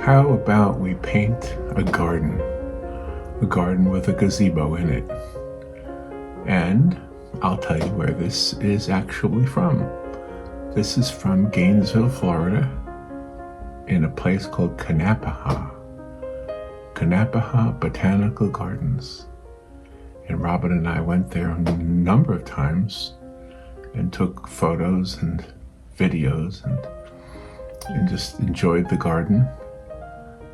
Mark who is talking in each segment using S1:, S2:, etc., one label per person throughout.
S1: How about we paint a garden with a gazebo in it? And I'll tell you where this is actually from. This is from Gainesville, Florida, in a place called Kanapaha Botanical Gardens. And Robin and I went there a number of times and took photos and videos and just enjoyed the garden.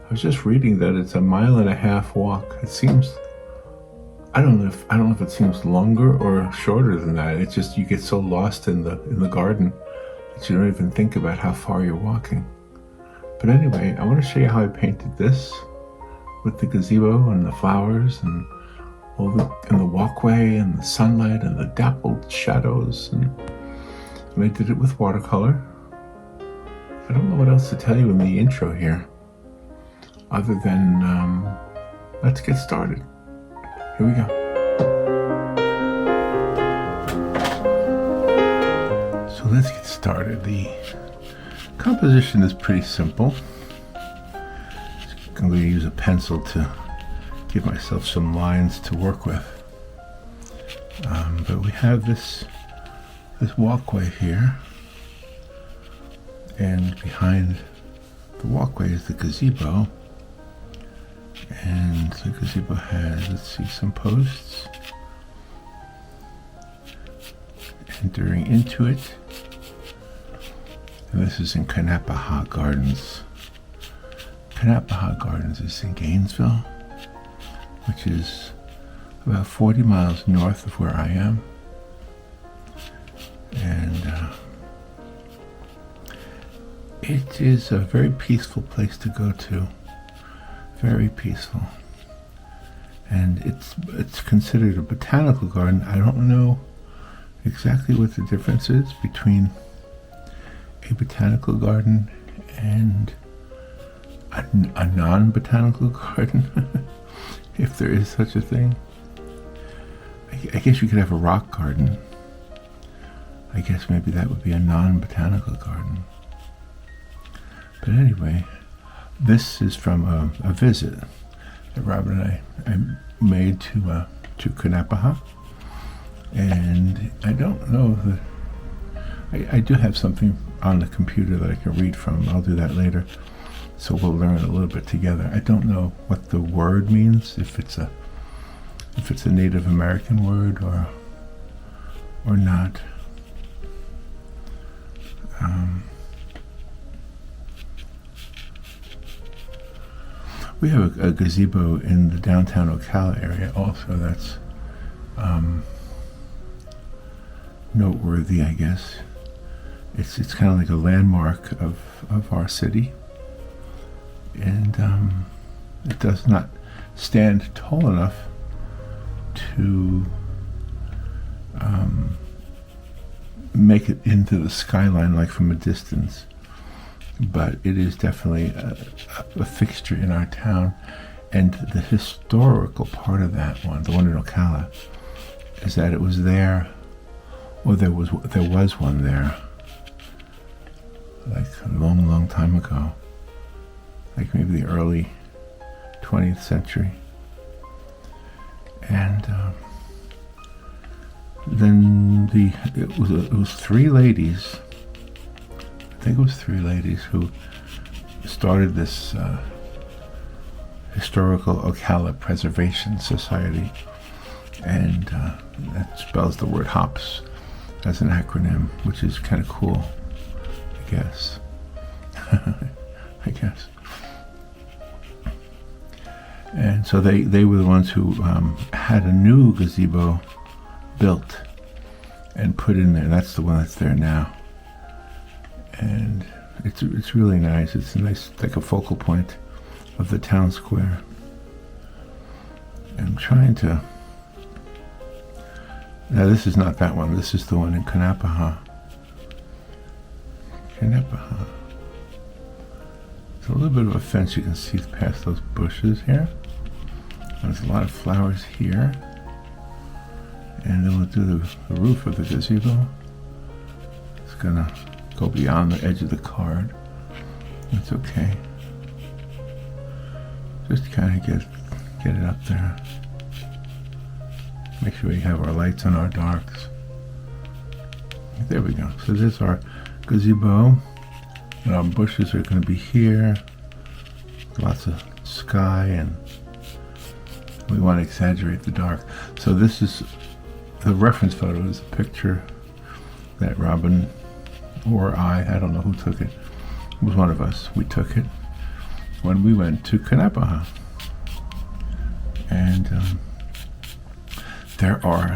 S1: I was just reading that it's a 1.5 mile walk. It seems, I don't know if it seems longer or shorter than that. It's just you get so lost in the garden that you don't even think about how far you're walking. But anyway, I want to show you how I painted this with the gazebo and the flowers and the walkway and the sunlight and the dappled shadows, and I did it with watercolor. I don't know what else to tell you in the intro here, other than let's get started. Here we go. So let's get started. The composition is pretty simple. I'm going to use a pencil to give myself some lines to work with. But we have this walkway here, and behind the walkway is the gazebo. And the gazebo has, let's see, some posts entering into it. And this is in Kanapaha Gardens. Kanapaha Gardens is in Gainesville, which is about 40 miles north of where I am. And it is a very peaceful place to go to. Very peaceful. And it's considered a botanical garden. I don't know exactly what the difference is between a botanical garden and a non-botanical garden, if there is such a thing. I guess you could have a rock garden. I guess maybe that would be a non-botanical garden. But anyway, this is from a visit that Robin and I made to Kanapaha. And I don't know that I do have something on the computer that I can read from. I'll do that later. So we'll learn a little bit together. I don't know what the word means, if it's a Native American word or not. We have a gazebo in the downtown Ocala area also. That's noteworthy, I guess. It's kind of like a landmark of our city. And it does not stand tall enough to make it into the skyline like from a distance, but it is definitely a fixture in our town. And the historical part of that one, the one in Ocala, is that it was there, or there was one there, like a long time ago, like maybe the early 20th century. And then it was 3 ladies. I think it was 3 ladies who started this historical Ocala Preservation Society, and that spells the word HOPS as an acronym, which is kind of cool, I guess. I guess. And so they were the ones who had a new gazebo built and put in there. That's the one that's there now. And it's really nice. It's nice, like a focal point of the town square. I'm trying to... Now this is not that one. This is the one in Kanapaha. Kanapaha. There's a little bit of a fence you can see past those bushes here. There's a lot of flowers here. And then we'll do the roof of the gazebo. It's gonna go beyond the edge of the card. It's okay. Just kind of get it up there. Make sure we have our lights and our darks. There we go. So this is our gazebo. And our bushes are going to be here. Lots of sky, and we want to exaggerate the dark. So this is the reference photo is a picture that Robin or I don't know who took it. It was one of us. We took it when we went to Kanapaha. And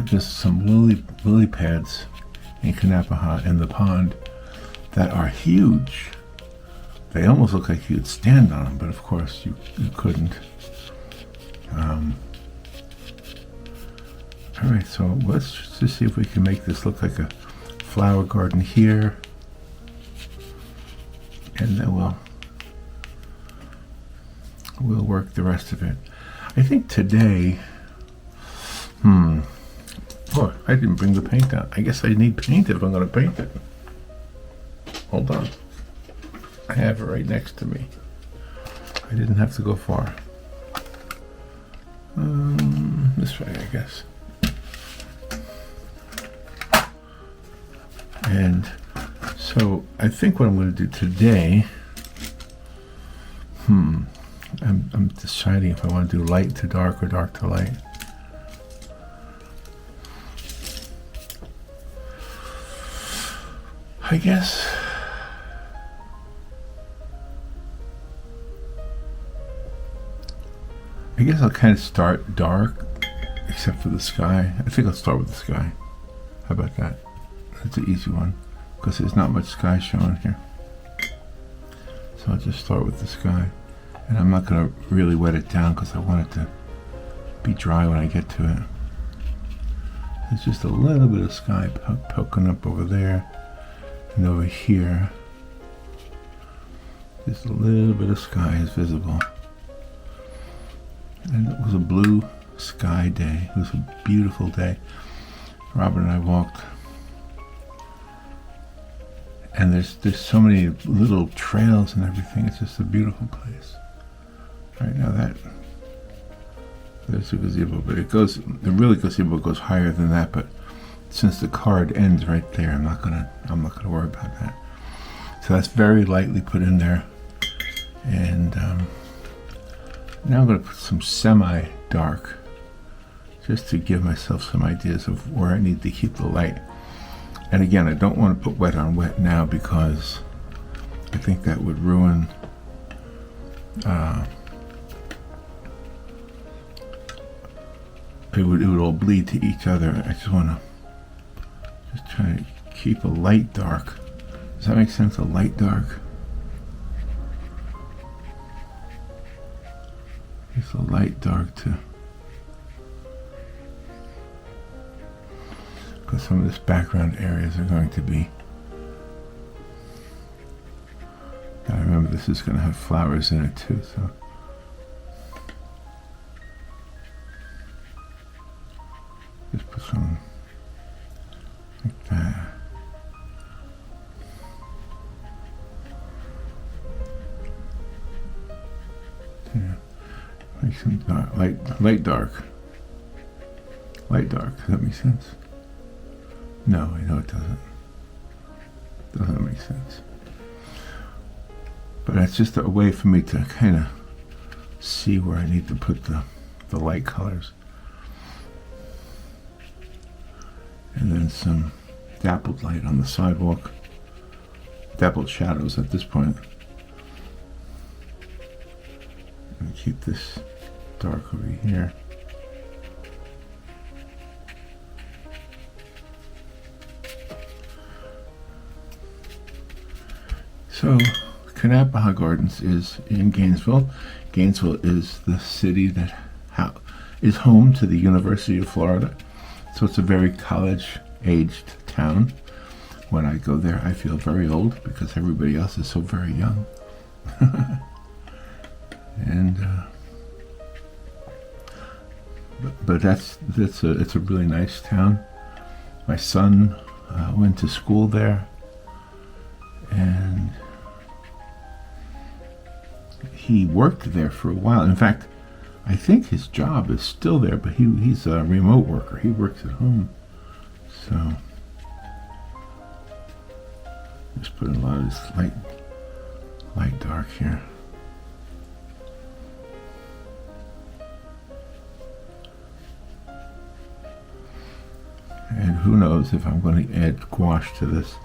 S1: there's some lily pads in Kanapaha in the pond that are huge. They almost look like you could stand on them, but of course you couldn't. All right, so let's just see if we can make this look like a flower garden here, and then we'll work the rest of it. I think today, oh, I didn't bring the paint out. I guess I need paint if I'm going to paint it. Hold on. I have it right next to me. I didn't have to go far. This way, I guess. And so I think what I'm going to do today, I'm deciding if I want to do light to dark or dark to light. I guess I'll kind of start dark, except for the sky. I think I'll start with the sky. How about that? That's an easy one, because there's not much sky showing here. So I'll just start with the sky. And I'm not going to really wet it down, because I want it to be dry when I get to it. There's just a little bit of sky poking up over there. And over here, just a little bit of sky is visible. And it was a blue sky day. It was a beautiful day. Robert and I walked, and there's so many little trails and everything. It's just a beautiful place. Right now there's a gazebo, but the real gazebo goes higher than that, but since the card ends right there, I'm not gonna worry about that. So that's very lightly put in there, and now I'm going to put some semi-dark, just to give myself some ideas of where I need to keep the light. And again, I don't want to put wet on wet now, because I think that would ruin it would all bleed to each other. I just want to try to keep a light dark. Does that make sense? A light dark? It's a light dark too, because some of this background areas are going to be, I remember this is going to have flowers in it too, so just put some like that. Yeah. Make some dark, light dark. Light dark, does that make sense? No, I know it doesn't. Doesn't make sense. But that's just a way for me to kind of see where I need to put the light colors. And then some dappled light on the sidewalk. Dappled shadows at this point. And keep this dark over here. So, Kanapaha Gardens is in Gainesville. Gainesville is the city that is home to the University of Florida. So it's a very college-aged town. When I go there, I feel very old because everybody else is so very young. And but it's a really nice town. My son went to school there, and he worked there for a while. In fact, I think his job is still there, but he's a remote worker. He works at home. So just put a lot of this light dark here. And who knows if I'm going to add gouache to this.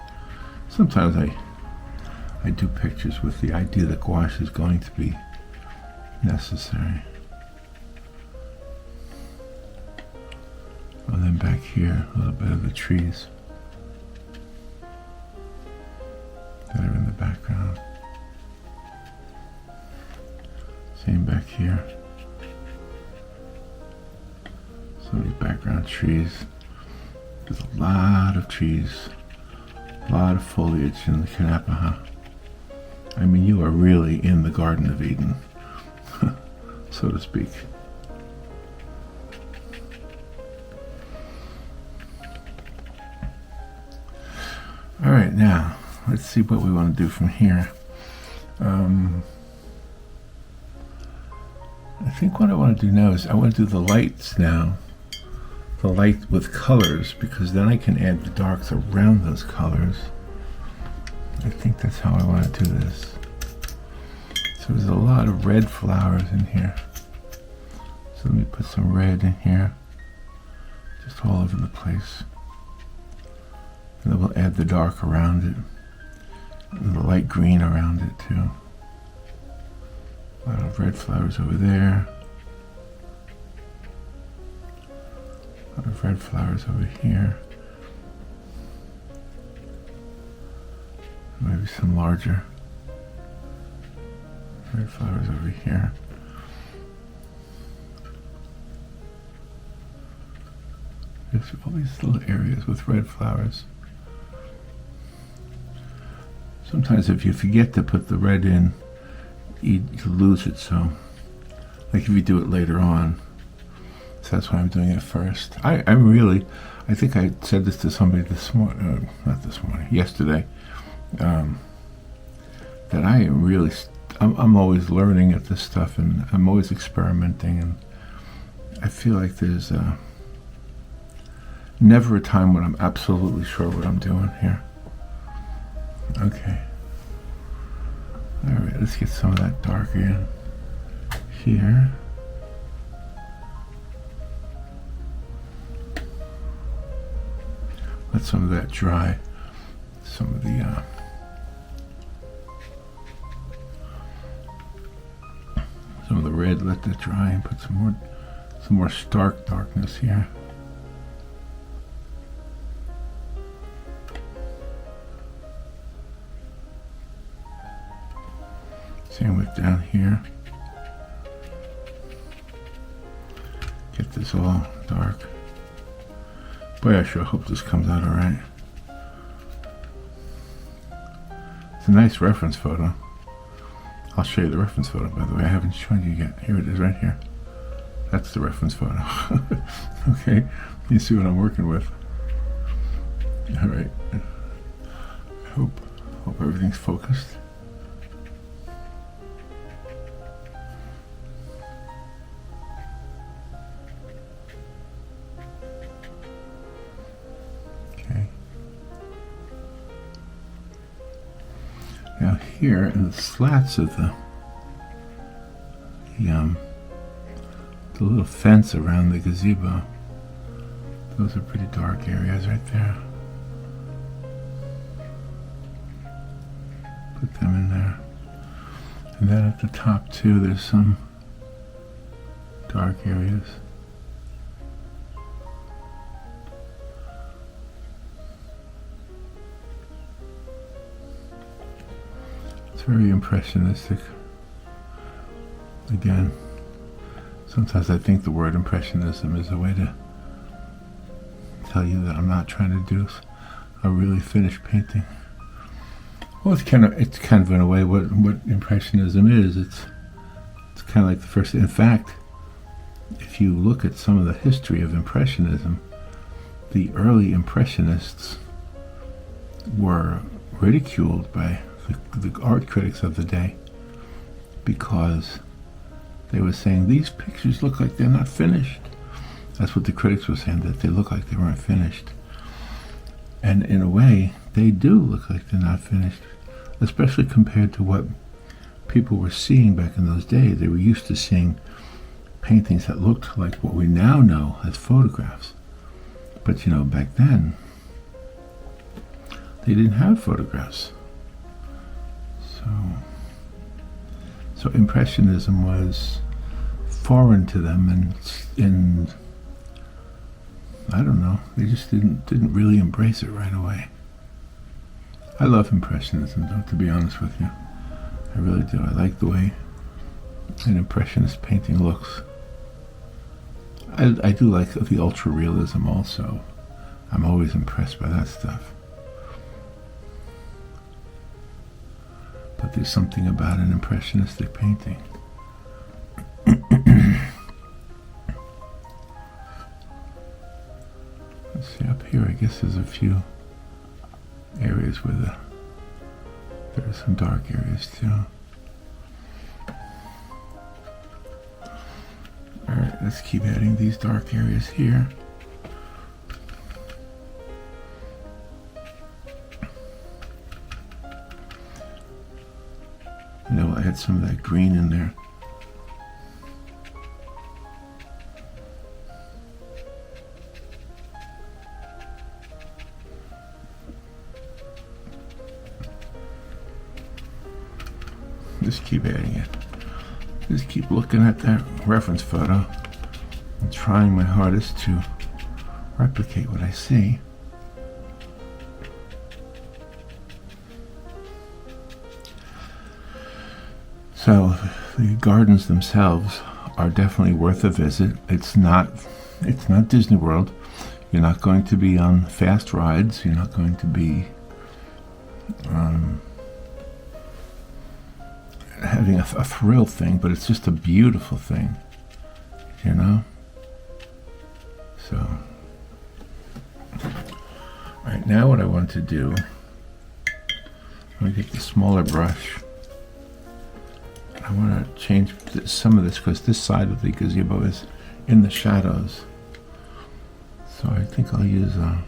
S1: Sometimes I do pictures with the idea that gouache is going to be necessary. And then back here, a little bit of the trees that are in the background. Same back here. So many background trees. There's a lot of trees, a lot of foliage in the Kanapaha. I mean, you are really in the Garden of Eden, so to speak. All right, now let's see what we want to do from here. I think what I want to do now is I want to do the lights now. The light with colors, because then I can add the darks around those colors. I think that's how I want to do this. So there's a lot of red flowers in here. So let me put some red in here, just all over the place. And then we'll add the dark around it, and the light green around it too. A lot of red flowers over there. A lot of red flowers over here. Maybe some larger red flowers over here. There's all these little areas with red flowers. Sometimes if you forget to put the red in, you lose it, so like if you do it later on. So that's why I'm doing it first. I think I said this to somebody this morning, yesterday, that I am really, I'm always learning at this stuff, and I'm always experimenting, and I feel like there's never a time when I'm absolutely sure what I'm doing here. Okay. All right, let's get some of that dark in here. Let some of that dry. Some of the red, let that dry, and put some more stark darkness here. Same with down here. Get this all dark. Boy, I sure hope this comes out all right. It's a nice reference photo. I'll show you the reference photo, by the way. I haven't shown you yet. Here it is right here. That's the reference photo. Okay, you see what I'm working with. All right. Hope everything's focused. Now here in the slats of the little fence around the gazebo, those are pretty dark areas right there. Put them in there. And then at the top too, there's some dark areas. Very impressionistic. Again, sometimes I think the word impressionism is a way to tell you that I'm not trying to do a really finished painting. Well, it's kind of in a way what impressionism is. It's kind of like the first. In fact, if you look at some of the history of impressionism, the early impressionists were ridiculed by the art critics of the day because they were saying these pictures look like they're not finished. That's what the critics were saying, that they look like they weren't finished. And in a way, they do look like they're not finished, especially compared to what people were seeing back in those days. They were used to seeing paintings that looked like what we now know as photographs. But back then, they didn't have photographs. So Impressionism was foreign to them, and I don't know, they just didn't really embrace it right away. I love Impressionism, though, to be honest with you. I really do. I like the way an Impressionist painting looks. I do like the ultra-realism also. I'm always impressed by that stuff. But there's something about an Impressionistic painting. Let's see, up here I guess there's a few areas where there are some dark areas too. Alright, let's keep adding these dark areas here. And then we'll add some of that green in there. Just keep adding it. Just keep looking at that reference photo and trying my hardest to replicate what I see. So the gardens themselves are definitely worth a visit. It's not Disney World. You're not going to be on fast rides. You're not going to be having a thrill thing, but it's just a beautiful thing, So, alright, now what I want to do, I'm going to take the smaller brush. I want to change some of this because this side of the gazebo is in the shadows. So I think I'll use a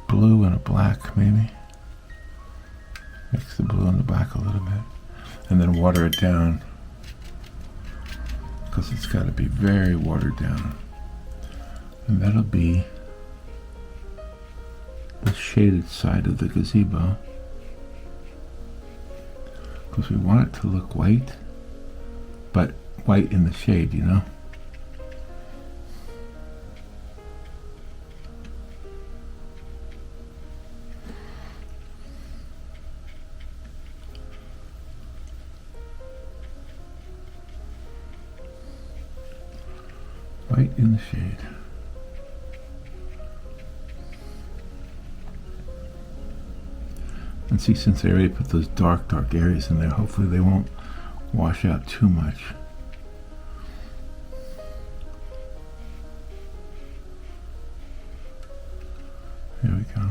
S1: blue and a black, maybe. Mix the blue and the black a little bit, and then water it down because it's got to be very watered down. And that'll be the shaded side of the gazebo because we want it to look white, but white in the shade, White in the shade. And see, since I already put those dark areas in there, hopefully they won't wash out too much. There we go.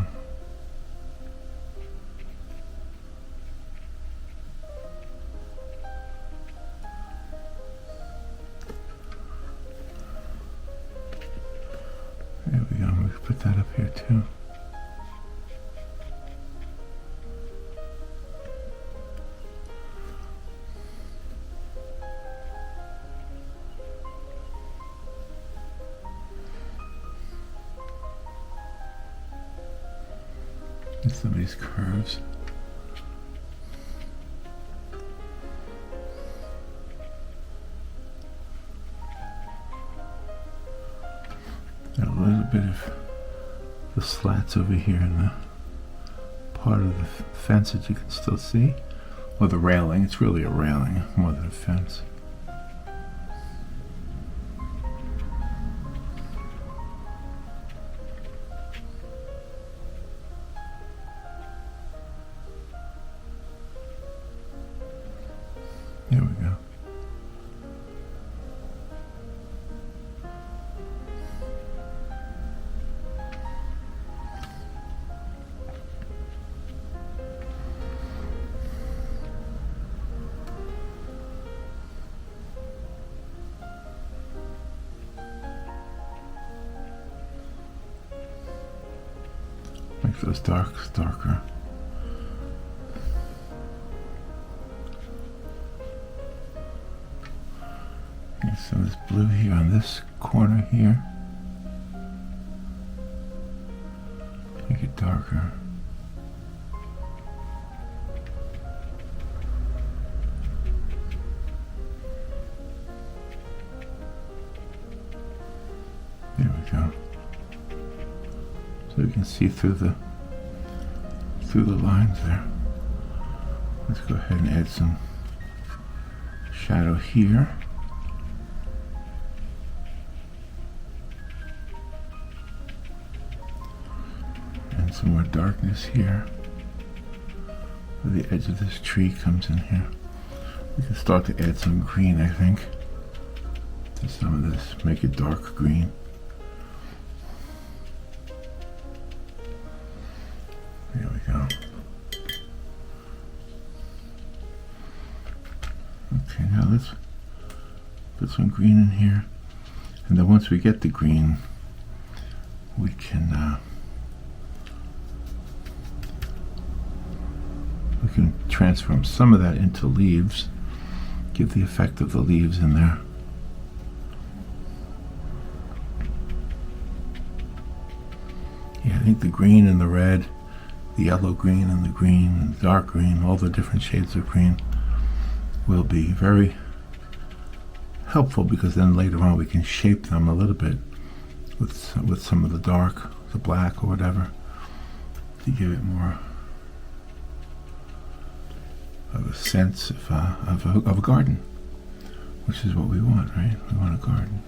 S1: There we go. We can put that up here too. And some of these curves. Got a little bit of the slats over here in the part of the fence that you can still see, or the railing. It's really a railing more than a fence. There we go. those darker. Get some of this blue here on this corner here. Make it darker. There we go. So you can see through the lines there. Let's go ahead and add some shadow here. And some more darkness here. Where the edge of this tree comes in here. We can start to add some green, I think, to some of this. Make it dark green. There we go. Okay, now let's put some green in here. And then once we get the green, we can transform some of that into leaves. Give the effect of the leaves in there. Yeah, I think the green and the red, the yellow green and the green and dark green, all the different shades of green will be very helpful, because then later on we can shape them a little bit with some of the dark, the black or whatever, to give it more of a sense of a garden, which is what we want, right? We want a garden.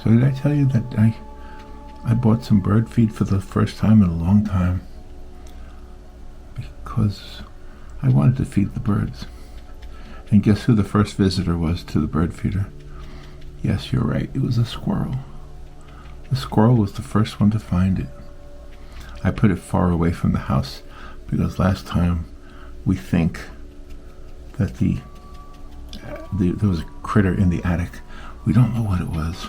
S1: So did I tell you that I bought some bird feed for the first time in a long time, because I wanted to feed the birds. And guess who the first visitor was to the bird feeder? Yes, you're right, it was a squirrel. The squirrel was the first one to find it. I put it far away from the house because last time we think that there was a critter in the attic. We don't know what it was,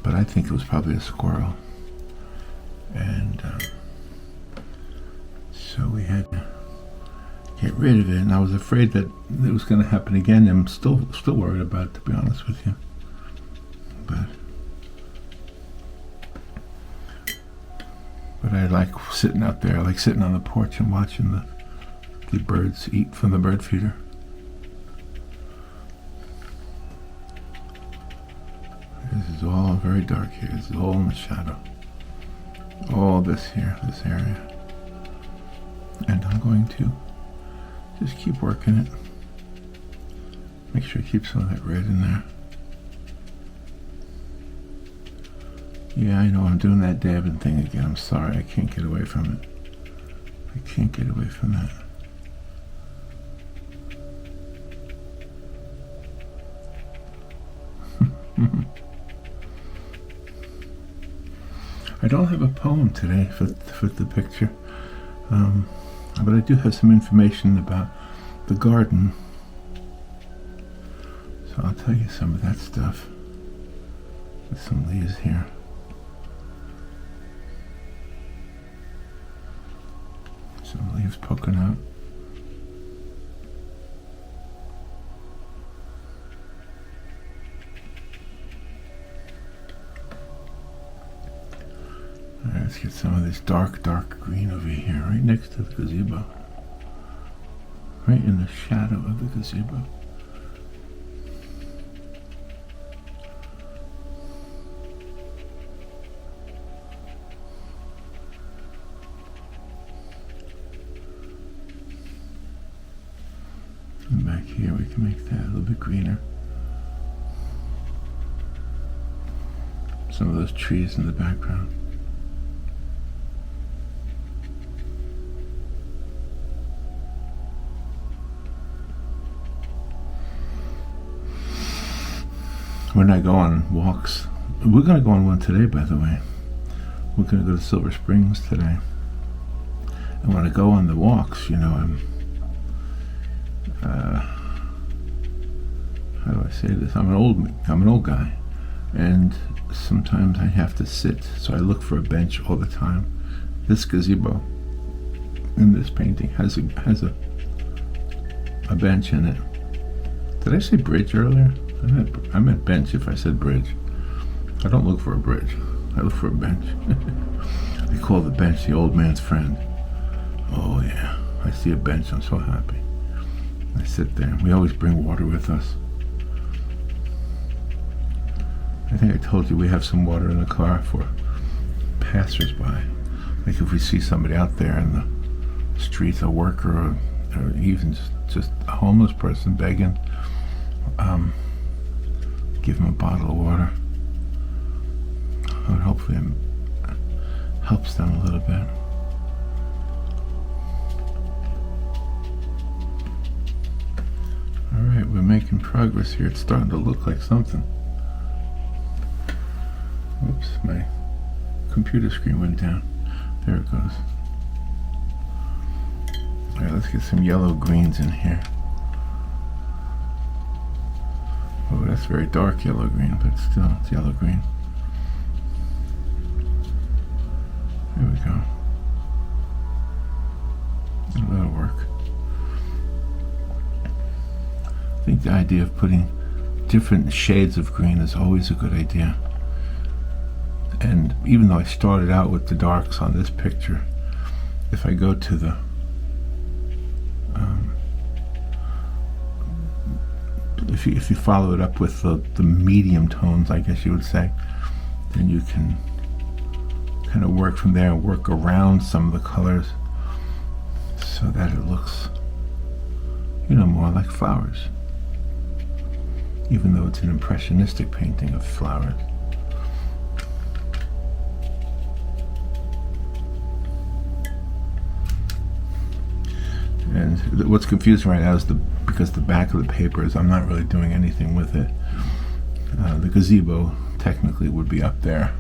S1: but I think it was probably a squirrel. And so we had to get rid of it, and I was afraid that it was going to happen again. I'm still worried about it, to be honest with you. But I like sitting out there. I like sitting on the porch and watching the birds eat from the bird feeder. This is all very dark here. This is all in the shadow. All this here, this area. And I'm going to just keep working it. Make sure I keep some of that red in there. Yeah, I know, I'm doing that dabbing thing again. I'm sorry, I can't get away from it. I can't get away from that. I don't have a poem today for the picture, but I do have some information about the garden. So I'll tell you some of that stuff with some leaves here. Some leaves poking out. Alright, let's get some of this dark green over here, right next to the gazebo. Right in the shadow of the gazebo. And back here we can make that a little bit greener. Some of those trees in the background. When I go on walks, we're going to go on one today, by the way. We're going to go to Silver Springs today. And when I go on the walks, you know, I'm how do I say this? I'm an old guy, and sometimes I have to sit, so I look for a bench all the time. This gazebo in this painting has a bench in it. Did I say bridge earlier? I meant bench if I said bridge. I don't look for a bridge. I look for a bench. I call the bench the old man's friend. Oh yeah, I see a bench, I'm so happy. I sit there. We always bring water with us. I think I told you we have some water in the car for passers-by. Like if we see somebody out there in the streets, a worker, or even just a homeless person begging, give them a bottle of water. And hopefully it helps them a little bit. Alright, we're making progress here. It's starting to look like something. Oops, my computer screen went down. There it goes. Alright, let's get some yellow greens in here. Oh, that's very dark yellow green, but still, it's yellow green. There we go. That'll work. I think the idea of putting different shades of green is always a good idea. And even though I started out with the darks on this picture, if I go to the if you follow it up with the medium tones, I guess you would say, then you can kind of work from there and work around some of the colors so that it looks, more like flowers, even though it's an impressionistic painting of flowers. And what's confusing right now is because the back of the paper is, I'm not really doing anything with it. The gazebo technically would be up there.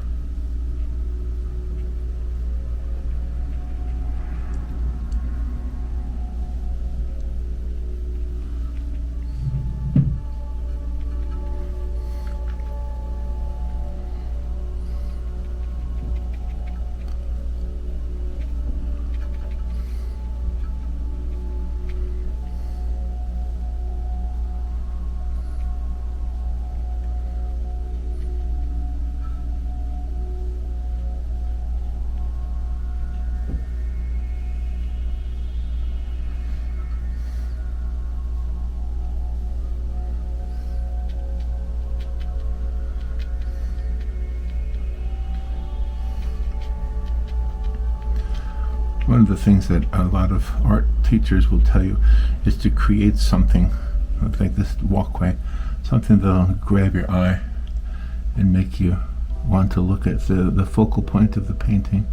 S1: One of the things that a lot of art teachers will tell you is to create something like this walkway, something that'll grab your eye and make you want to look at the focal point of the painting.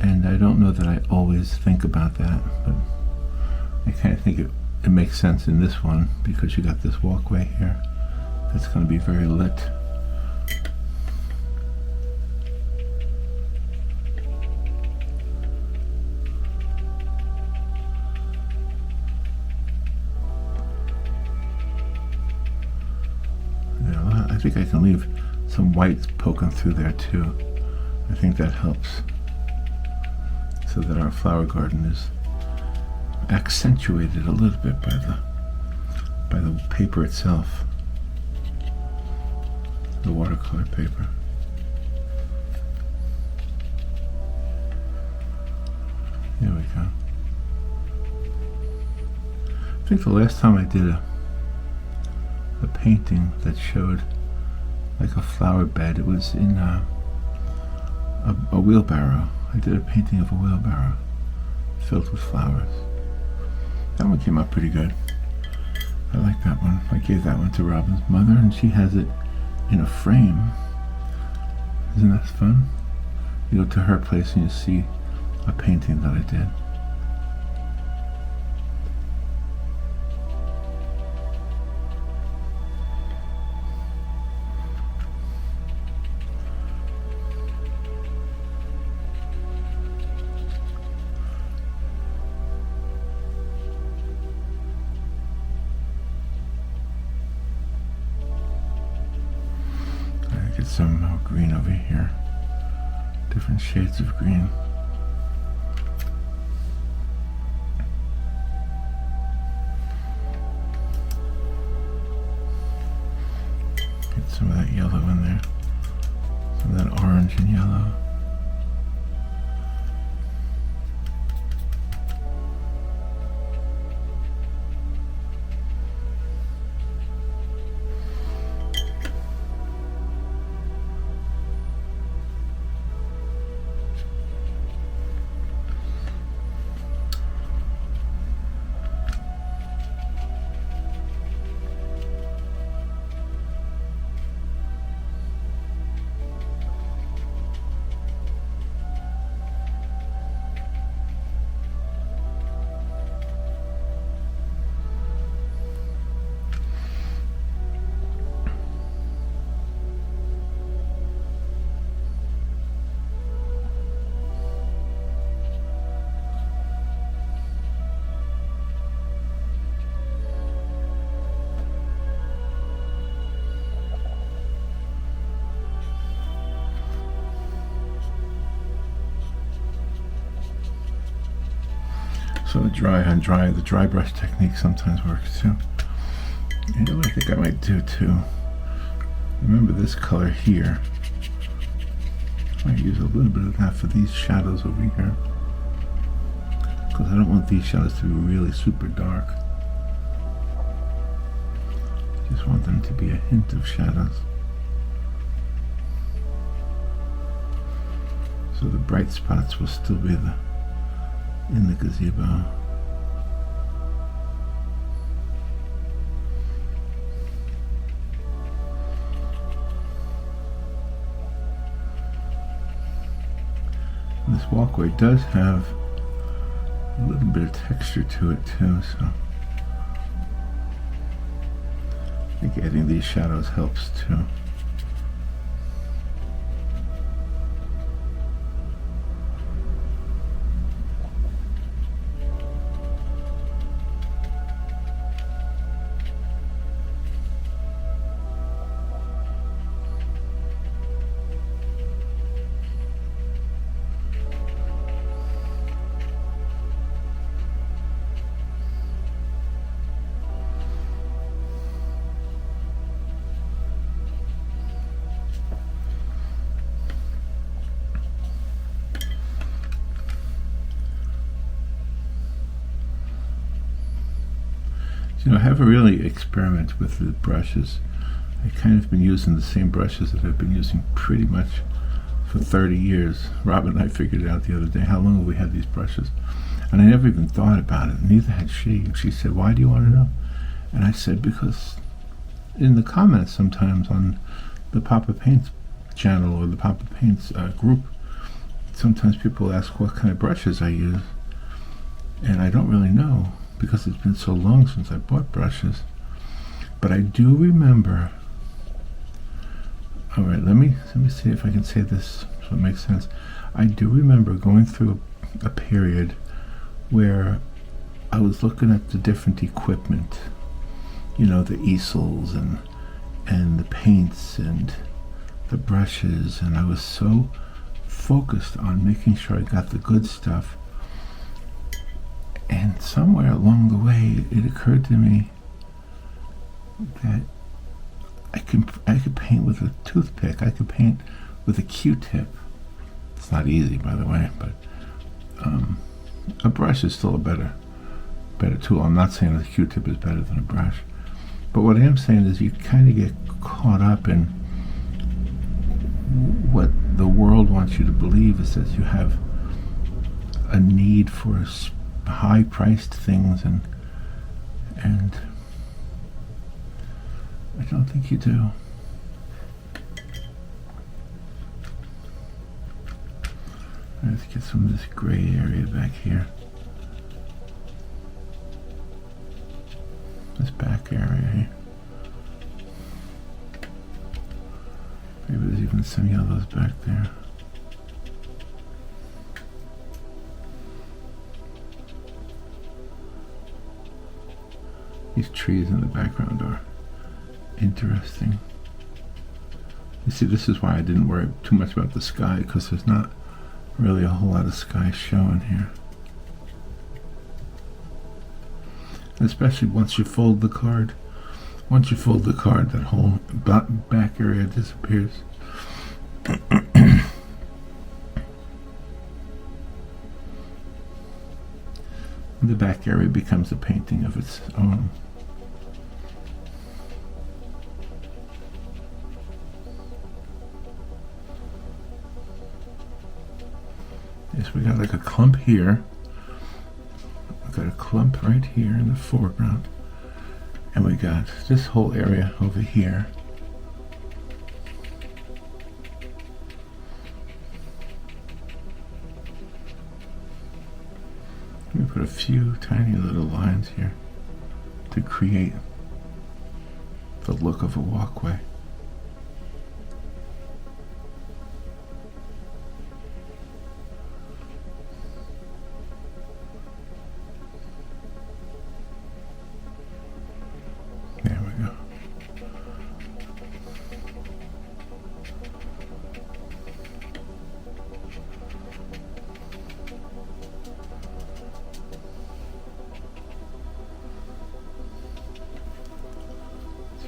S1: And I don't know that I always think about that, but I kind of think it makes sense in this one because you got this walkway here that's going to be very lit. I think I can leave some whites poking through there too. I think that helps so that our flower garden is accentuated a little bit by the paper itself, the watercolor paper. There we go. I think the last time I did a painting that showed like a flower bed, it was in a wheelbarrow. I did a painting of a wheelbarrow filled with flowers. That one came out pretty good. I like that one. I gave that one to Robin's mother and she has it in a frame. Isn't that fun? You go to her place and you see a painting that I did. some more green over here. Different shades of green. Get some of that yellow in there. Some of that orange and yellow. So the dry brush technique sometimes works too. You know what I think I might do too? Remember this color here. I might use a little bit of that for these shadows over here. Because I don't want these shadows to be really super dark. I just want them to be a hint of shadows. So the bright spots will still be in the gazebo. And this walkway does have a little bit of texture to it too, so I think adding these shadows helps too. You know, I haven't really experimented with the brushes. I've kind of been using the same brushes that I've been using pretty much for 30 years. Robin and I figured it out the other day, how long have we had these brushes? And I never even thought about it, neither had she. And she said, why do you want to know? And I said, because in the comments sometimes on the Poppa Paints channel or the Poppa Paints group, sometimes people ask what kind of brushes I use. And I don't really know, because it's been so long since I bought brushes. But I do remember, all right, let me see if I can say this so it makes sense. I do remember going through a period where I was looking at the different equipment, you know, the easels and the paints and the brushes, and I was so focused on making sure I got the good stuff. And somewhere along the way, it occurred to me that I could paint with a toothpick. I could paint with a Q-tip. It's not easy, by the way, but a brush is still a better tool. I'm not saying a Q-tip is better than a brush, but what I am saying is you kind of get caught up in what the world wants you to believe is that you have a need for high-priced things, and I don't think you do. Let's get some of this gray area back here. This back area here. Maybe there's even some yellows back there. These trees in the background are interesting. You see, this is why I didn't worry too much about the sky, because there's not really a whole lot of sky showing here. Especially once you fold the card. Once you fold the card, that whole back area disappears. The back area becomes a painting of its own. Yes, we got like a clump here. We got a clump right here in the foreground. And we got this whole area over here. We put a few tiny little lines here to create the look of a walkway. There we go.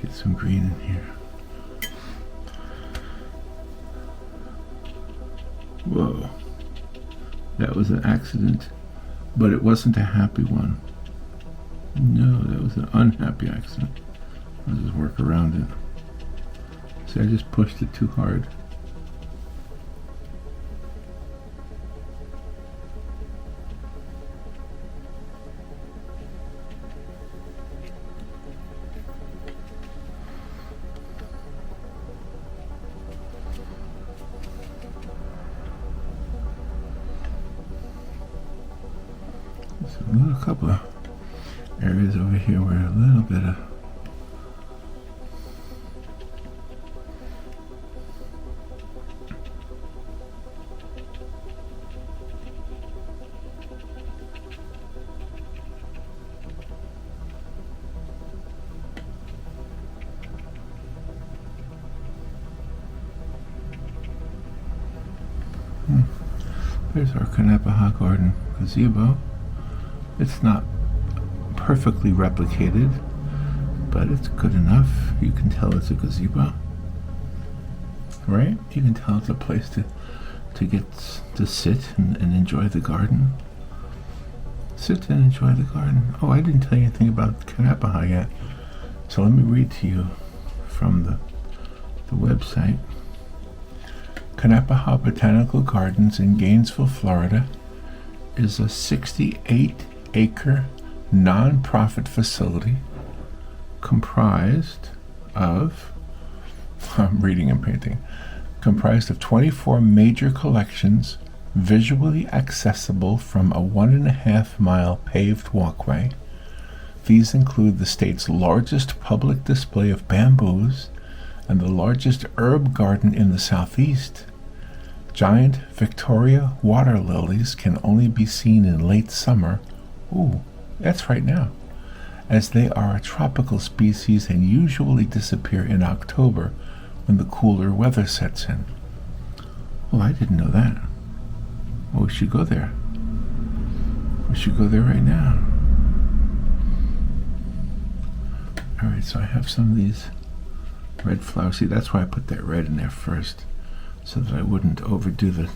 S1: Get some green in here. Whoa. That was an accident, but it wasn't a happy one. No, that was an unhappy accident. I'll just work around it. See, I just pushed it too hard. There's a couple of areas over here where a little bit of There's our Kanapaha Garden gazebo. It's not perfectly replicated, but it's good enough. You can tell it's a gazebo, right? You can tell it's a place to get to sit and enjoy the garden. Sit and enjoy the garden. Oh, I didn't tell you anything about Kanapaha yet, so let me read to you from the website. Kanapaha Botanical Gardens in Gainesville, Florida is a 68-acre non-profit facility comprised of, I'm reading and painting, comprised of 24 major collections visually accessible from a 1.5-mile paved walkway. These include the state's largest public display of bamboos and the largest herb garden in the southeast. Giant Victoria water lilies can only be seen in late summer. Ooh, that's right now, as they are a tropical species and usually disappear in October when the cooler weather sets in. Well, I didn't know that. Well, we should go there. We should go there right now. Alright, so I have some of these red flowers. See, that's why I put that red in there first, so that I wouldn't overdo the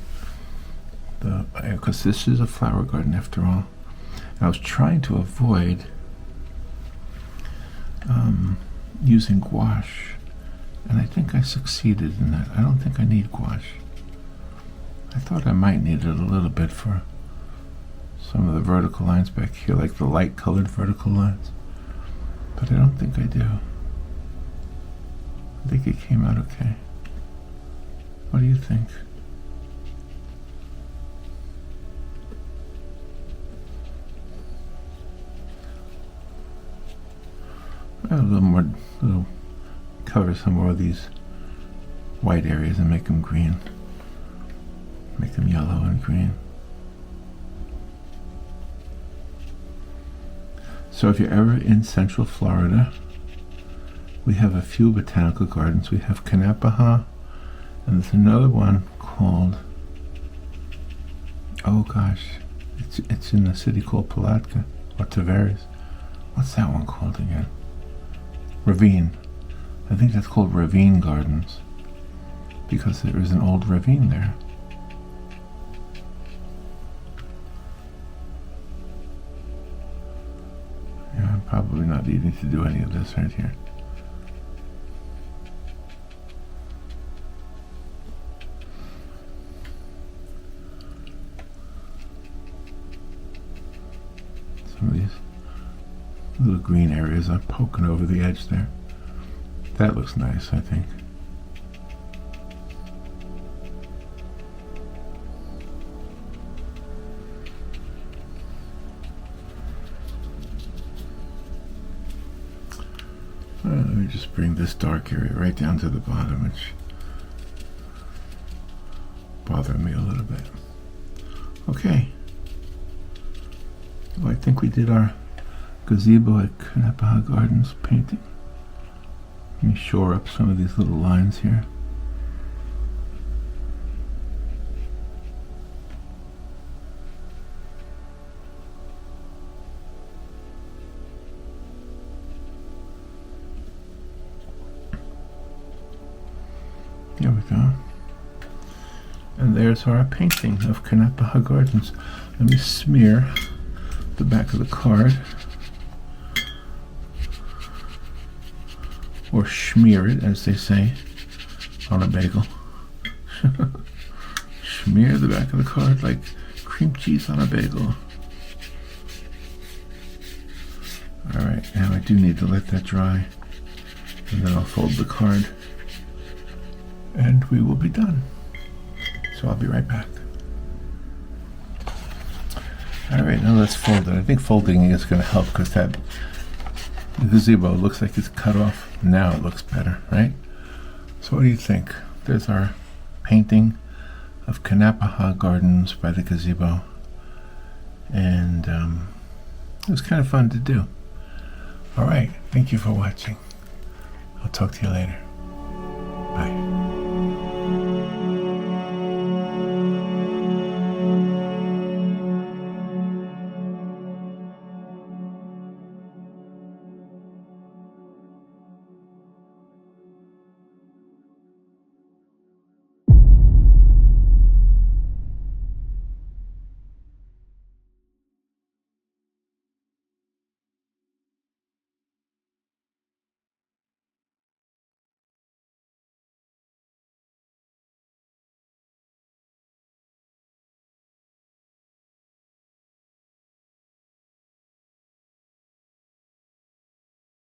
S1: because this is a flower garden after all. And I was trying to avoid using gouache, and I think I succeeded in that. I don't think I need gouache. I thought I might need it a little bit for some of the vertical lines back here, like the light colored vertical lines, but I don't think I do. I think it came out okay. What do you think? A little more, cover some more of these white areas and make them green. Make them yellow and green. So if you're ever in Central Florida, we have a few botanical gardens. We have Kanapaha And there's another one called, oh gosh, it's in a city called Palatka or Tavares. What's that one called again? Ravine. I think that's called Ravine Gardens because there is an old ravine there. Yeah, I'm probably not needing to do any of this right here. Some of these little green areas are poking over the edge there. That looks nice, I think. Let me just bring this dark area right down to the bottom, which bothered me a little bit. Okay. Well, I think we did our gazebo at Kanapaha Gardens painting. Let me shore up some of these little lines here. There we go. And there's our painting of Kanapaha Gardens. Let me smear the back of the card. Or schmear it, as they say, on a bagel. Smear the back of the card like cream cheese on a bagel. Alright, now I do need to let that dry. And then I'll fold the card. And we will be done. So I'll be right back. Alright, now let's fold it. I think folding is going to help because that gazebo looks like it's cut off. Now it looks better, right? So what do you think? There's our painting of Kanapaha Gardens by the gazebo. And it was kind of fun to do. Alright, thank you for watching. I'll talk to you later. Bye.